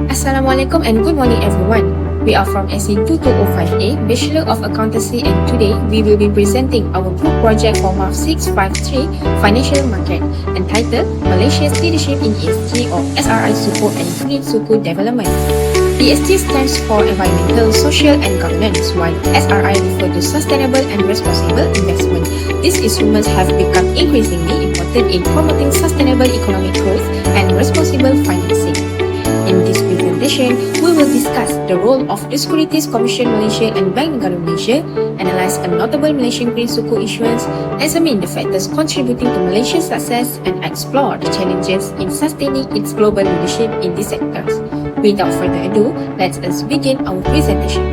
Assalamualaikum and good morning everyone. We are from SE2205A, Bachelor of Accountancy, and today we will be presenting our group project for Maf653 Financial Market entitled Malaysia's Leadership in ESG or SRI Suku and Green Suku Development. ESG stands for Environmental, Social and Governance, while SRI refers to Sustainable and Responsible Investment. These instruments have become increasingly important in promoting sustainable economic growth and responsible financing. In this presentation, we will discuss the role of the Securities Commission Malaysia and Bank Negara Malaysia, analyze a notable Malaysian Green Suku issuance, examine the factors contributing to Malaysia's success, and explore the challenges in sustaining its global leadership in these sectors. Without further ado, let us begin our presentation.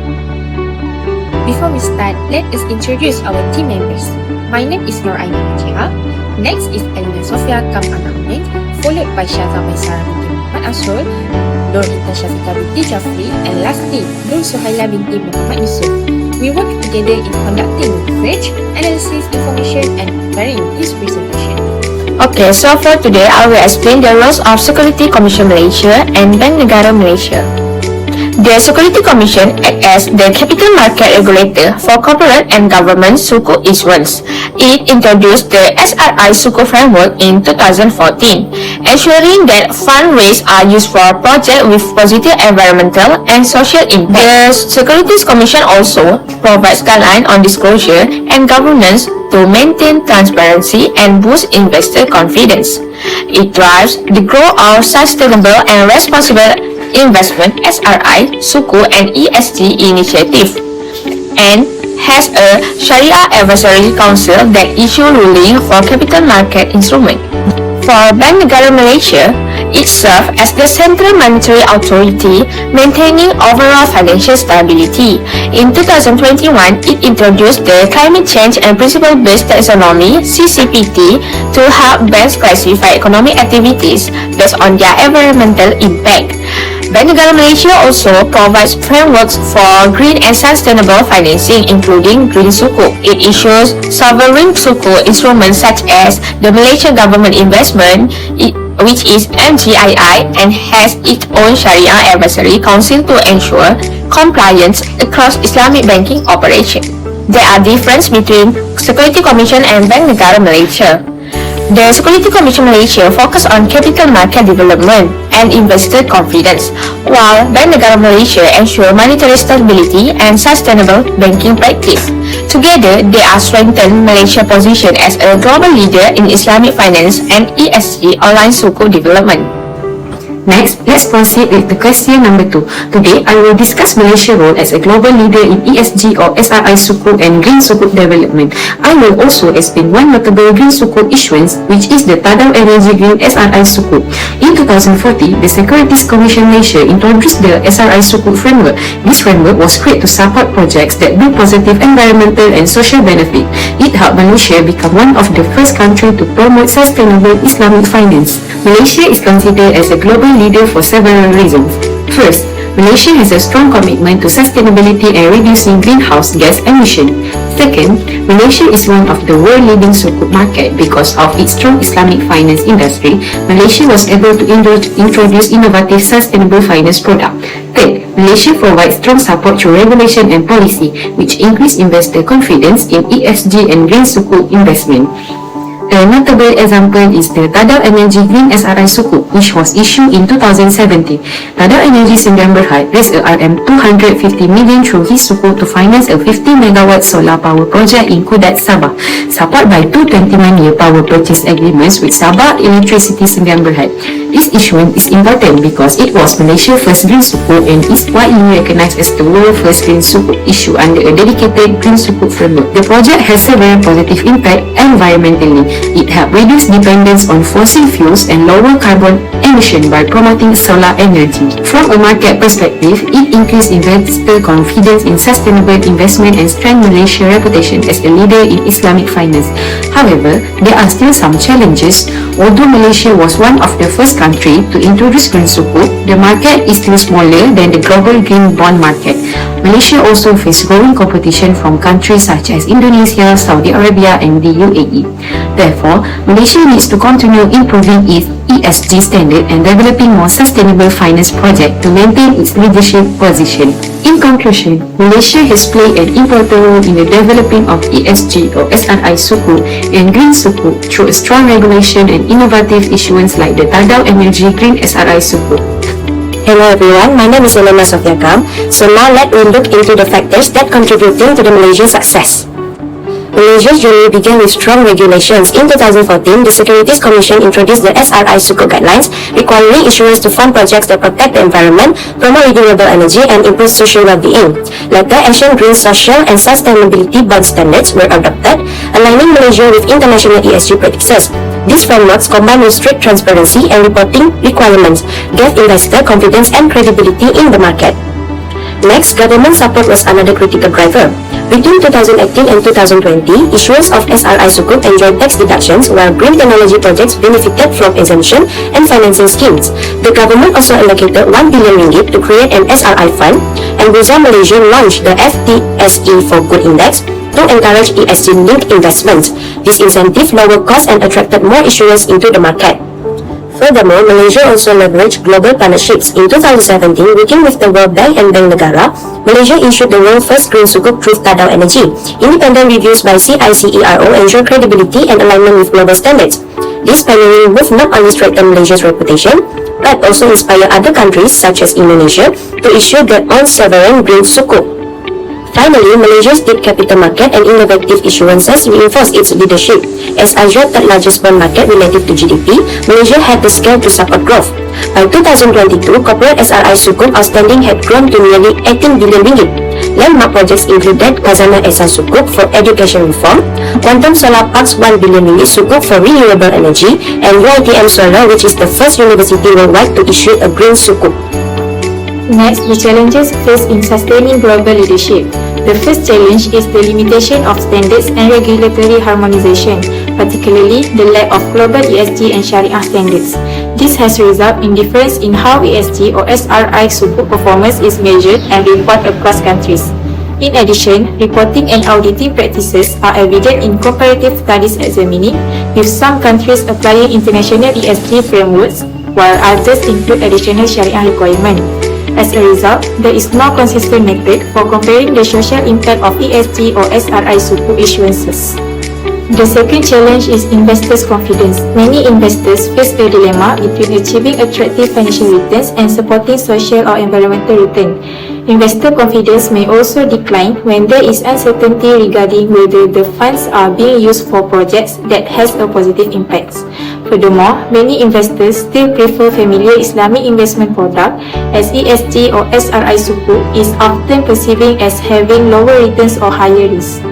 Before we start, let us introduce our team members. My name is Nur Aina Najihah. Next is Elina Sofia Kam-Anang, followed by Syaza Maisara binti Muhammad Asrul, Nur Intan Syafiqah binti Jafri, and lastly, Nur Suhaila binti Muhammad Yusuf. We work together in conducting research, analysis, information, and preparing this presentation. Okay, so for today, I will explain the roles of Security Commission Malaysia and Bank Negara Malaysia. The Security Commission acts as the capital market regulator for corporate and government suku issuance. It introduced the SRI Suku framework in 2014, ensuring that funds raised are used for projects with positive environmental and social impact. The Securities Commission also provides guidelines on disclosure and governance to maintain transparency and boost investor confidence. It drives the growth of sustainable and responsible investment SRI, Suku and ESG initiative, and has a Sharia Advisory Council that issue ruling for capital market instrument. For Bank Negara Malaysia, it serves as the central monetary authority maintaining overall financial stability. In 2021, it introduced the Climate Change and Principle-Based Taxonomy (CCPT) to help banks classify economic activities based on their environmental impact. Bank Negara Malaysia also provides frameworks for green and sustainable financing, including Green Suku. It issues sovereign Suku instruments such as the Malaysian Government Investment, which is MGII, and has its own Sharia Advisory Council to ensure compliance across Islamic banking operations. There are differences between Security Commission and Bank Negara Malaysia. The Security Commission Malaysia focus on capital market development and investor confidence, while Bank Negara Malaysia ensure monetary stability and sustainable banking practice. Together, they are strengthen Malaysia's position as a global leader in Islamic finance and ESG aligned suku development. Next, let's proceed with the question number 2. Today, I will discuss Malaysia's role as a global leader in ESG or SRI Suku and Green Suku development. I will also explain one notable Green Suku issuance, which is the Tadau Energy Green SRI Suku. In 2014, the Securities Commission Malaysia introduced the SRI Suku framework. This framework was created to support projects that bring positive environmental and social benefit. It helped Malaysia become one of the first countries to promote sustainable Islamic finance. Malaysia is considered as a global leader for several reasons. First, Malaysia has a strong commitment to sustainability and reducing greenhouse gas emissions. Second, Malaysia is one of the world leading sukuk market because of its strong Islamic finance industry. Malaysia was able to introduce innovative sustainable finance products. Third, Malaysia provides strong support through regulation and policy, which increase investor confidence in ESG and green sukuk investment. A notable example is the Tadau Energy Green SRI Suku, which was issued in 2017. Tadau Energy Sdn Bhd raised a RM250 million through his Suku to finance a 50 MW solar power project in Kudat, Sabah, supported by two 21-year power purchase agreements with Sabah Electricity Sdn Bhd. This issuance is important because it was Malaysia's first Green Suku and is widely recognized as the world's first Green Suku issue under a dedicated Green Suku framework. The project has several positive impact environmentally. It helps reduce dependence on fossil fuels and lower carbon emission by promoting solar energy. From a market perspective, it increases investor confidence in sustainable investment and strengthens Malaysia's reputation as a leader in Islamic finance. However, there are still some challenges. Although Malaysia was one of the first countries to introduce Green Sukuk, the market is still smaller than the global green bond market. Malaysia also faces growing competition from countries such as Indonesia, Saudi Arabia, and the UAE. Therefore, Malaysia needs to continue improving its ESG standard and developing more sustainable finance projects to maintain its leadership position. In conclusion, Malaysia has played an important role in the developing of ESG or SRI Sukuk and Green Sukuk through a strong regulation and innovative issuance like the Tadau Energy Green SRI Sukuk. Hello everyone, my name is Elena Sofia Kam. So now let me look into the factors that contributing to the Malaysian success. Malaysia's journey began with strong regulations. In 2014, the Securities Commission introduced the SRI Sukuk guidelines, requiring issuers to fund projects that protect the environment, promote renewable energy, and improve social well-being. Later, Asian Green Social and Sustainability Bond Standards were adopted, aligning Malaysia with international ESG practices. These frameworks, combined with strict transparency and reporting requirements, gave investors confidence and credibility in the market. Next, government support was another critical driver. Between 2018 and 2020, issuers of SRI Sukuk enjoyed tax deductions while green technology projects benefited from exemption and financing schemes. The government also allocated 1 billion ringgit to create an SRI fund, and Bursa Malaysia launched the FTSE for Good Index to encourage ESG-linked investments. This incentive lowered costs and attracted more issuers into the market. Furthermore, Malaysia also leveraged global partnerships. In 2017, working with the World Bank and Bank Negara, Malaysia issued the world's first green sukuk through Tadau Energy. Independent reviews by CICERO ensure credibility and alignment with global standards. This pioneering move not only strengthened Malaysia's reputation, but also inspired other countries such as Indonesia to issue their own sovereign green sukuk. Finally, Malaysia's deep capital market and innovative issuances reinforced its leadership. As Asia's third largest bond market relative to GDP, Malaysia had the scale to support growth. By 2022, corporate SRI Sukuk outstanding had grown to nearly 18 billion ringgit. Landmark projects included Khazanah Esa Sukuk for education reform, Quantum Solar Park's 1 billion ringgit Sukuk for renewable energy, and UiTM Solar, which is the first university worldwide to issue a green Sukuk. Next, the challenges faced in sustaining global leadership. The first challenge is the limitation of standards and regulatory harmonization, particularly the lack of global ESG and Sharia standards. This has resulted in difference in how ESG or SRI Sukuk performance is measured and reported across countries. In addition, reporting and auditing practices are evident in comparative studies examining, with some countries applying international ESG frameworks, while others include additional Sharia requirements. As a result, there is no consistent method for comparing the social impact of ESG or SRI Sukuk issuances. The second challenge is investors' confidence. Many investors face a dilemma between achieving attractive financial returns and supporting social or environmental return. Investor confidence may also decline when there is uncertainty regarding whether the funds are being used for projects that has a positive impact. Furthermore, many investors still prefer familiar Islamic investment product, as ESG or SRI Sukuk is often perceived as having lower returns or higher risk.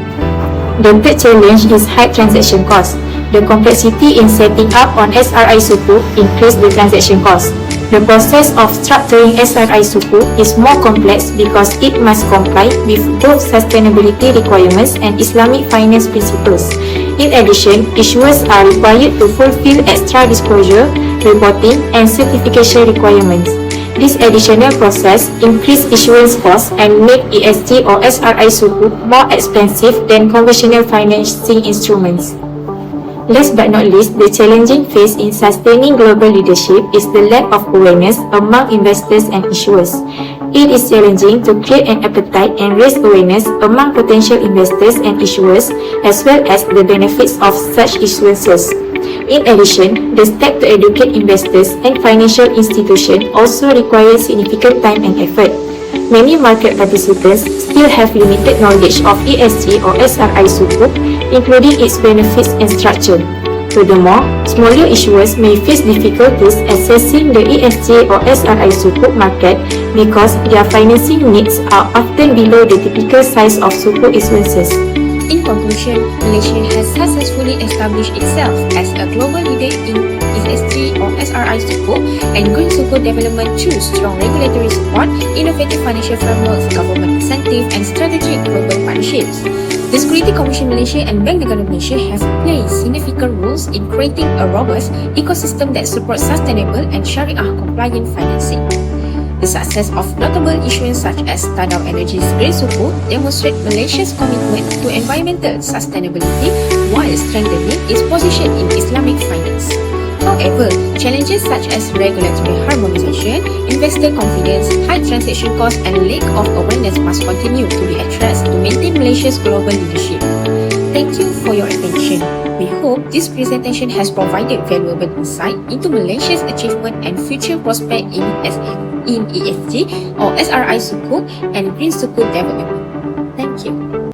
The third challenge is high transaction cost. The complexity in setting up on SRI Sukuk increases the transaction cost. The process of structuring SRI Sukuk is more complex because it must comply with both sustainability requirements and Islamic finance principles. In addition, issuers are required to fulfill extra disclosure, reporting, and certification requirements. This additional process increases issuance costs and make ESG or SRI Sukuk more expensive than conventional financing instruments. Last but not least, the challenging phase in sustaining global leadership is the lack of awareness among investors and issuers. It is challenging to create an appetite and raise awareness among potential investors and issuers, as well as the benefits of such issuances. In addition, the step to educate investors and financial institutions also requires significant time and effort. Many market participants still have limited knowledge of ESG or SRI Sukuk, including its benefits and structure. Furthermore, smaller issuers may face difficulties accessing the ESG or SRI Sukuk market because their financing needs are often below the typical size of Sukuk issuances. In conclusion, Malaysia has successfully established itself as a global leader in ESG or SRI Sukuk and green Sukuk development through strong regulatory support, innovative financial frameworks, government incentive, and strategic global partnerships. The Security Commission Malaysia and Bank Negara Malaysia have played significant roles in creating a robust ecosystem that supports sustainable and Sharia-compliant financing. The success of notable issues such as Tadau Energy's Green Sukuk demonstrate Malaysia's commitment to environmental sustainability while strengthening its position in Islamic finance. However, challenges such as regulatory harmonization, investor confidence, high transaction costs, and lack of awareness must continue to be addressed to maintain Malaysia's global leadership. Thank you for your attention. We hope this presentation has provided valuable insight into Malaysia's achievement and future prospects in ESG or SRI Sukuk and Green Sukuk development. Thank you.